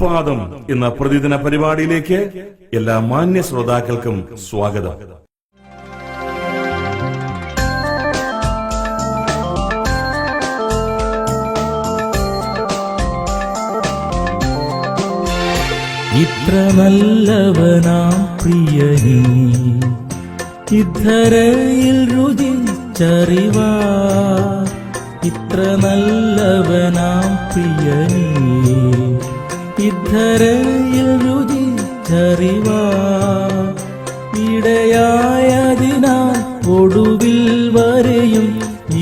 തൃപ്പാദം എന്ന പ്രതിദിന പരിപാടിയിലേക്ക് എല്ലാ മാന്യ ശ്രോതാക്കൾക്കും സ്വാഗതം. ഇത്ര നല്ലവനാം പ്രിയനീ, ഇദ്ധരയിൽ രുചിച്ചറിവാ. ഇത്ര നല്ലവനാം പ്രിയനീ, ഇദ്ധരയിൽ രുചിച്ചറിവാ. ഇടയായതിനാൽ ഒടുവിൽ വരെയും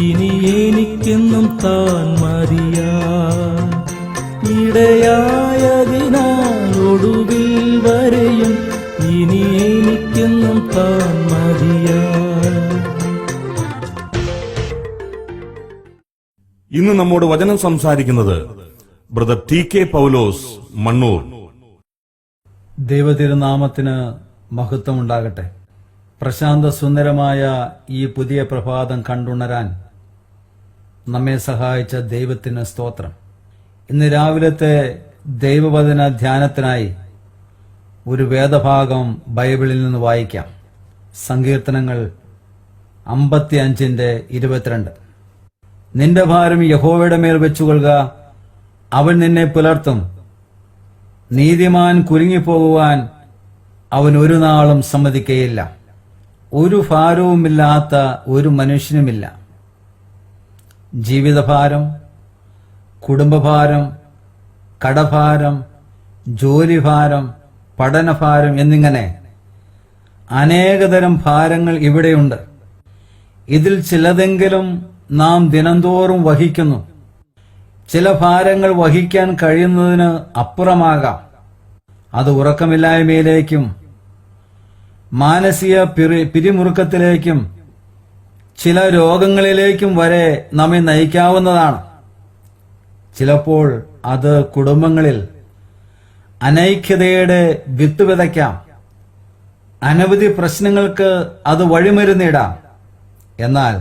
ഇനി എനിക്കെന്നും താൻ മതിയാ. ഇടയായതിനാൽ ഒടുവിൽ വരെയും ഇനി എനിക്കെന്നും താൻ മതിയാ. ഇന്ന് നമ്മോട് വചനം സംസാരിക്കുന്നത് ബ്രദർ ടി.കെ. പൗലോസ്, മണ്ണൂർ. ദൈവതിരുനാമത്തിന് മഹത്വമുണ്ടാകട്ടെ. പ്രശാന്ത സുന്ദരമായ ഈ പുതിയ പ്രഭാതം കണ്ടുണരാൻ നമ്മെ സഹായിച്ച ദൈവത്തിന് സ്തോത്രം. ഇന്ന് രാവിലത്തെ ദൈവവചന ധ്യാനത്തിനായി ഒരു വേദഭാഗം ബൈബിളിൽ നിന്ന് വായിക്കാം. സങ്കീർത്തനങ്ങൾ 55:22. നിന്റെ ഭാരം യഹോവയുടെ മേൽ വെച്ചുകൊള്ളുക, അവൻ നിന്നെ പുലർത്തും. നീതിമാൻ കുലുങ്ങിപ്പോകുവാൻ അവൻ ഒരു നാളും സമ്മതിക്കയില്ല. ഒരു ഭാരവുമില്ലാത്ത ഒരു മനുഷ്യനുമില്ല. ജീവിതഭാരം, കുടുംബഭാരം, കടഭാരം, ജോലിഭാരം, പഠനഭാരം എന്നിങ്ങനെ അനേകതരം ഭാരങ്ങൾ ഇവിടെയുണ്ട്. ഇതിൽ ചിലതെങ്കിലും നാം ദിനംതോറും വഹിക്കുന്നു. ചില ഭാരങ്ങൾ വഹിക്കാൻ കഴിയുന്നതിന് അപ്പുറമാകാം. അത് ഉറക്കമില്ലായ്മയിലേക്കും മാനസിക പിരിമുറുക്കത്തിലേക്കും ചില രോഗങ്ങളിലേക്കും വരെ നമ്മെ നയിക്കാവുന്നതാണ്. ചിലപ്പോൾ അത് കുടുംബങ്ങളിൽ അനൈക്യതയുടെ വിത്ത് വിതയ്ക്കാം. അനവധി പ്രശ്നങ്ങൾക്ക് അത് വഴിമരുന്നിടാം. എന്നാൽ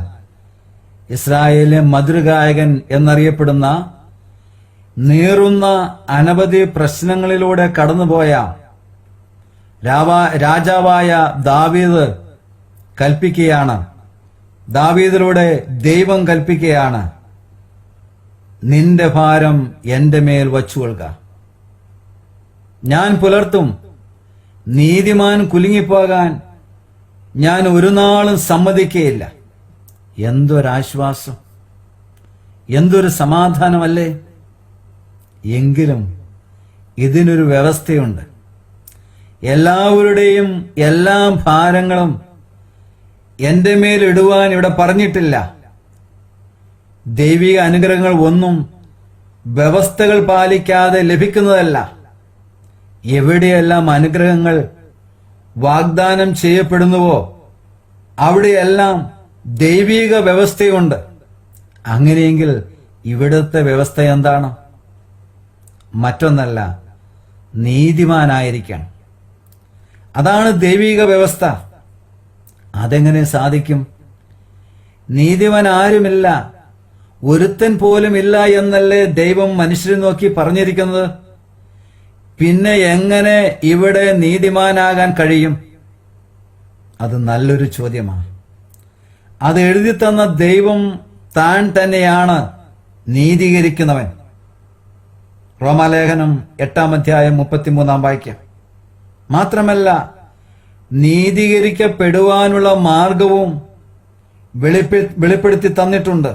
ഇസ്രായേലിലെ മധുരഗായകൻ എന്നറിയപ്പെടുന്ന നീറുന്ന അനവധി പ്രശ്നങ്ങളിലൂടെ കടന്നുപോയ രാജാവായ ദാവീദ് കൽപ്പിക്കുകയാണ്. ദാവീദിലൂടെ ദൈവം കൽപ്പിക്കുകയാണ്, നിന്റെ ഭാരം എന്റെ മേൽ വച്ചുകൊള്ളുക, ഞാൻ പുലർത്തും. നീതിമാൻ കുലുങ്ങിപ്പോകാൻ ഞാൻ ഒരു നാളും സമ്മതിക്കുകയില്ല. എന്തൊരാശ്വാസം, എന്തൊരു സമാധാനമല്ലേ. എങ്കിലും ഇതിനൊരു വ്യവസ്ഥയുണ്ട്. എല്ലാവരുടെയും എല്ലാ ഭാരങ്ങളും എന്റെ മേലിടുവാൻ ഇവിടെ പറഞ്ഞിട്ടില്ല. ദൈവിക അനുഗ്രഹങ്ങൾ ഒന്നും വ്യവസ്ഥകൾ പാലിക്കാതെ ലഭിക്കുന്നതല്ല. എവിടെയെല്ലാം അനുഗ്രഹങ്ങൾ വാഗ്ദാനം ചെയ്യപ്പെടുന്നുവോ അവിടെയെല്ലാം ദൈവിക വ്യവസ്ഥയുണ്ട്. അങ്ങനെയെങ്കിൽ ഇവിടുത്തെ വ്യവസ്ഥ എന്താണ്? മറ്റൊന്നല്ല, നീതിമാനായിരിക്കണം. അതാണ് ദൈവിക വ്യവസ്ഥ. അതെങ്ങനെ സാധിക്കും? നീതിമാൻ ആരുമില്ല, ഒരുത്തൻ പോലും ഇല്ല എന്നല്ലേ ദൈവം മനുഷ്യരെ നോക്കി പറഞ്ഞിരിക്കുന്നത്. പിന്നെ എങ്ങനെ ഇവിടെ നീതിമാനാകാൻ കഴിയും? അത് നല്ലൊരു ചോദ്യമാണ്. അത് എഴുതി തന്ന ദൈവം താൻ തന്നെയാണ് നീതീകരിക്കുന്നവൻ. റോമാലേഖനം 8:33 മാത്രമല്ല, നീതീകരിക്കപ്പെടുവാനുള്ള മാർഗവും വെളിപ്പെടുത്തി തന്നിട്ടുണ്ട്.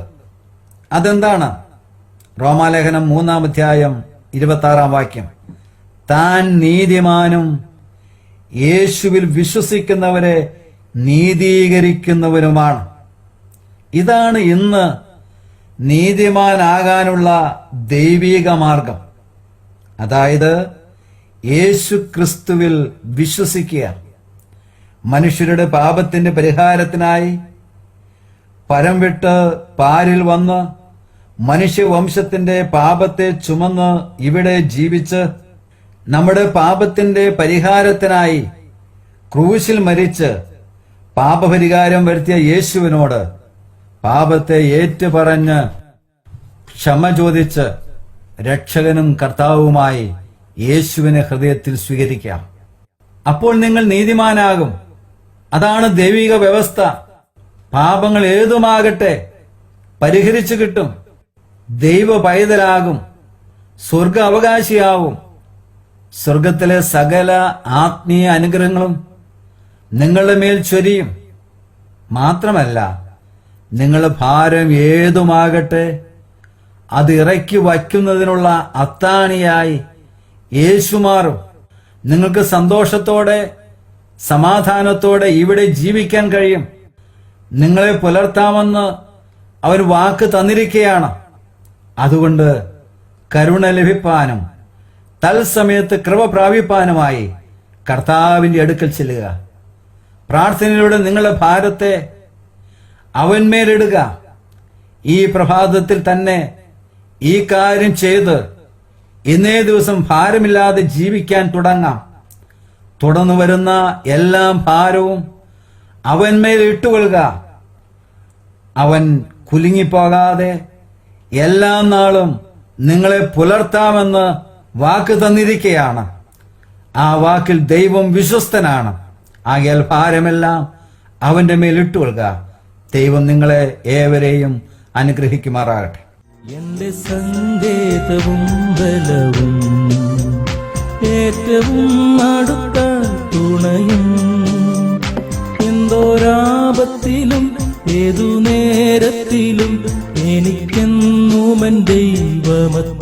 അതെന്താണ്? റോമാലേഖനം 3:26 താൻ നീതിമാനും യേശുവിൽ വിശ്വസിക്കുന്നവരെ നീതീകരിക്കുന്നവരുമാണ്. ഇതാണ് ഇന്ന് നീതിമാനാകാനുള്ള ദൈവിക മാർഗം. അതായത് യേശു ക്രിസ്തുവിൽ വിശ്വസിക്കുക. മനുഷ്യരുടെ പാപത്തിന്റെ പരിഹാരത്തിനായി പരം വിട്ട് പാരിൽ വന്ന് മനുഷ്യവംശത്തിന്റെ പാപത്തെ ചുമന്ന് ഇവിടെ ജീവിച്ച് നമ്മുടെ പാപത്തിന്റെ പരിഹാരത്തിനായി ക്രൂശിൽ മരിച്ച് പാപപരിഹാരം വരുത്തിയ യേശുവിനോട് പാപത്തെ ഏറ്റുപറഞ്ഞ് ക്ഷമ ചോദിച്ച് രക്ഷകനും കർത്താവുമായി യേശുവിനെ ഹൃദയത്തിൽ സ്വീകരിക്കാം. അപ്പോൾ നിങ്ങൾ നീതിമാനാകും. അതാണ് ദൈവിക വ്യവസ്ഥ. പാപങ്ങൾ ഏതുമാകട്ടെ പരിഹരിച്ചു കിട്ടും. ദൈവ പൈതലാകും. സ്വർഗ അവകാശിയാവും. സ്വർഗത്തിലെ സകല ആത്മീയ അനുഗ്രഹങ്ങളും നിങ്ങളുടെ മേൽ ചൊരിയും. മാത്രമല്ല, നിങ്ങളുടെ ഭാരം ഏതുമാകട്ടെ അത് ഇറക്കി വയ്ക്കുന്നതിനുള്ള അത്താണിയായി യേശു മാറും. നിങ്ങൾക്ക് സന്തോഷത്തോടെ സമാധാനത്തോടെ ഇവിടെ ജീവിക്കാൻ കഴിയും. നിങ്ങളെ പുലർത്താമെന്ന് അവൻ വാക്ക് തന്നിരിക്കുകയാണ്. അതുകൊണ്ട് കരുണ ലഭിപ്പാനും തൽസമയത്ത് കൃപ പ്രാപിപ്പാനുമായി കർത്താവിന്റെ അടുക്കൽ ചെല്ലുക. പ്രാർത്ഥനയിലൂടെ നിങ്ങളുടെ ഭാരത്തെ അവന്മേലിടുക. ഈ പ്രഭാതത്തിൽ തന്നെ ഈ കാര്യം ചെയ്ത് ഇന്നേ ദിവസം ഭാരമില്ലാതെ ജീവിക്കാൻ തുടങ്ങാം. തുടർന്നു വരുന്ന എല്ലാ ഭാരവും അവന്മേൽ ഇട്ടുകൊള്ളുക. അവൻ കുലുങ്ങിപ്പോകാതെ എല്ലാ നാളും നിങ്ങളെ പുലർത്താമെന്ന് വാക്ക് തന്നിരിക്കുകയാണ്. ആ വാക്കിൽ ദൈവം വിശ്വസ്തനാണ്. ആകയാൽ ഭാരമെല്ലാം അവന്റെ മേൽ ഇട്ടുകൊള്ളുക. ദൈവം നിങ്ങളെ ഏവരെയും അനുഗ്രഹിക്കുമാറാകട്ടെ. എന്റെ സങ്കേതവും ബലവും ഏറ്റവും അടുത്ത തുണയും, എന്തോരാപത്തിലും ഏതു നേരത്തിലും എനിക്കെന്നുമെൻ ദൈവമത്രേ.